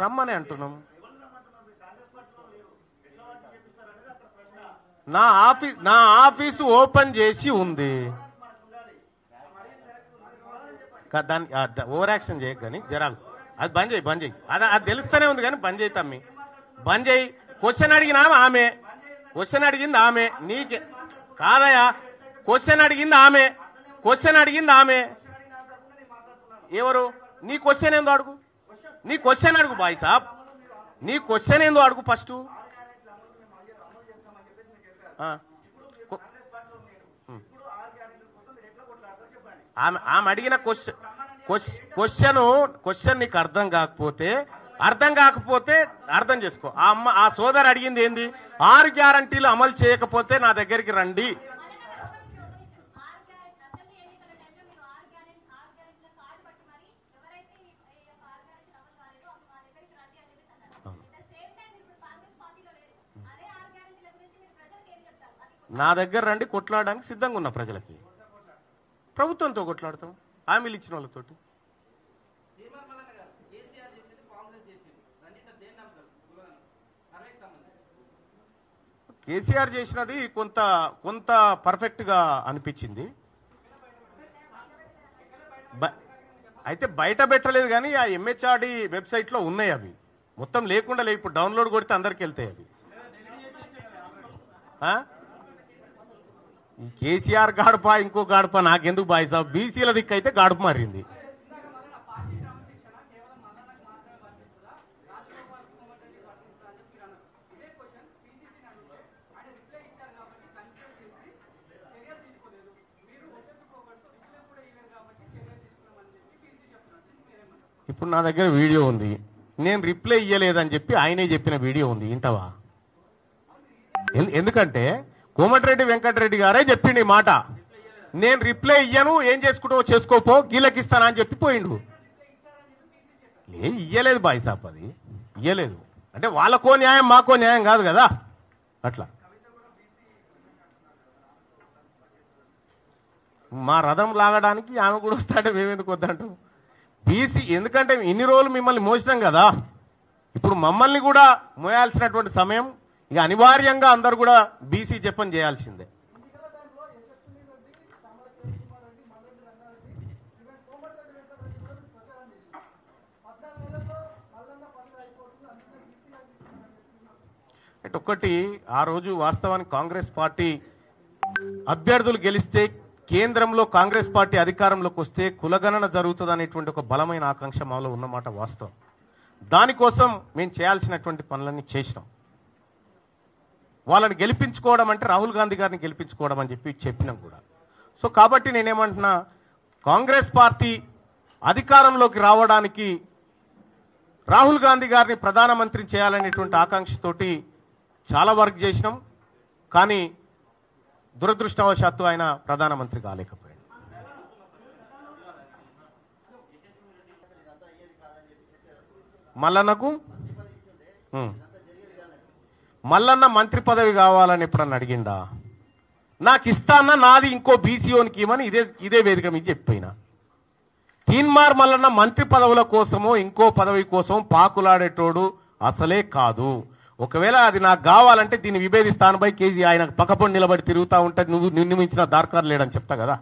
రమ్మని అంటున్నాం. నా ఆఫీసు ఓపెన్ చేసి ఉంది. దాన్ని ఓవర్ యాక్షన్ చేయకు కానీ జరాలు అది బంద్ చేయి అది తెలుస్తూనే ఉంది కానీ బంద్ చేయి తమ్మి, బంద్ చేయి. క్వశ్చన్ అడిగినా ఆమె, క్వశ్చన్ అడిగింది ఆమె, నీకే కాదయా. క్వశ్చన్ అడిగింది ఆమె, ఎవరు? నీ క్వశ్చన్ ఏందో అడుగు, బాయ్ సాబ్, నీ క్వశ్చన్ ఏందో అడుగు ఫస్ట్. ఆమె అడిగిన క్వశ్చన్ నీకు అర్థం కాకపోతే అర్థం చేసుకో. ఆ సోదరు అడిగింది ఏంది? 6 గ్యారంటీలు అమలు చేయకపోతే నా దగ్గరికి రండి. నా దగ్గర రండి, కొట్లాడడానికి సిద్ధంగా ఉన్న ప్రజలకి. ప్రభుత్వంతో కొట్లాడతాం, హామీలు ఇచ్చిన వాళ్ళతోటి. కేసీఆర్ చేసినది కొంత పర్ఫెక్ట్ గా అనిపించింది. అయితే బయట పెట్టలేదు కానీ ఆ ఎంహెచ్ఆర్డి వెబ్సైట్ లో ఉన్నాయి అవి. మొత్తం లేకుండా లేవు, ఇప్పుడు డౌన్లోడ్ కొడితే అందరికి వెళ్తాయి అవి. కేసీఆర్ గాడుప ఇంకో గాడుప నాకెందుకు బాయ్ సాబ్, బీసీల దిక్కు అయితే గాడుపు మారింది. ఇప్పుడు నా దగ్గర వీడియో ఉంది, నేను రిప్లై ఇయ్యలేదని చెప్పి ఆయనే చెప్పిన వీడియో ఉంది, ఇంటవా? ఎందుకంటే కోమటిరెడ్డి వెంకటరెడ్డి గారే చెప్పిండు ఈ మాట, నేను రిప్లై ఇయ్యను, ఏం చేసుకుంటావో చేసుకోపో, గీలకిస్తానా అని చెప్పి పోయిండు. ఇయ్యలేదు బాయ్ సాబ్, అది ఇయ్యలేదు. అంటే వాళ్ళకో న్యాయం మాకో న్యాయం కాదు కదా, అట్లా. మా రథం లాగడానికి ఆమె కూడా వస్తాడే, మేమెందుకు వద్దంటాం? బీసీ ఎందుకంటే ఇన్ని రోజులు మిమ్మల్ని మోసినాం కదా, ఇప్పుడు మమ్మల్ని కూడా మోయాల్సినటువంటి సమయం. ఇక అనివార్యంగా అందరు కూడా బీసీ జపం చేయాల్సిందే. అంటే ఒకటి, ఆ రోజు వాస్తవానికి కాంగ్రెస్ పార్టీ అభ్యర్థులు గెలిస్తే, కేంద్రంలో కాంగ్రెస్ పార్టీ అధికారంలోకి వస్తే కులగణన జరుగుతుంది అనేటువంటి ఒక బలమైన ఆకాంక్ష మాలో ఉన్నమాట వాస్తవం. దానికోసం మేము చేయాల్సినటువంటి పనులన్నీ చేసినాం. వాళ్ళని గెలిపించుకోవడం అంటే రాహుల్ గాంధీ గారిని గెలిపించుకోవడం అని చెప్పినాం కూడా. సో కాబట్టి నేనేమంటున్నా, కాంగ్రెస్ పార్టీ అధికారంలోకి రావడానికి రాహుల్ గాంధీ గారిని ప్రధానమంత్రి చేయాలనేటువంటి ఆకాంక్షతోటి చాలా వర్క్ చేసినాం. కానీ దురదృష్టవశాత్తు ఆయన ప్రధానమంత్రి కాలేకపోయాడు. మల్లన్న మంత్రి పదవి కావాలని ఎప్పుడన్నా అడిగిండా? నాకు ఇస్తాన్నా, నాది ఇంకో బీసీఓనికి ఇవ్వమని ఇదే వేదిక మీద చెప్పిన. తీన్మార్ మల్లన్న మంత్రి పదవుల కోసమో ఇంకో పదవి కోసం పాకులాడేటోడు అసలే కాదు. ఒకవేళ అది నాకు కావాలంటే దీన్ని విభేదిస్తాను బై కేజీ ఆయన పక్కపొండి నిలబడి తిరుగుతా ఉంటే నువ్వు నిన్ను మించిన దార్కారు లేడని చెప్తా కదా.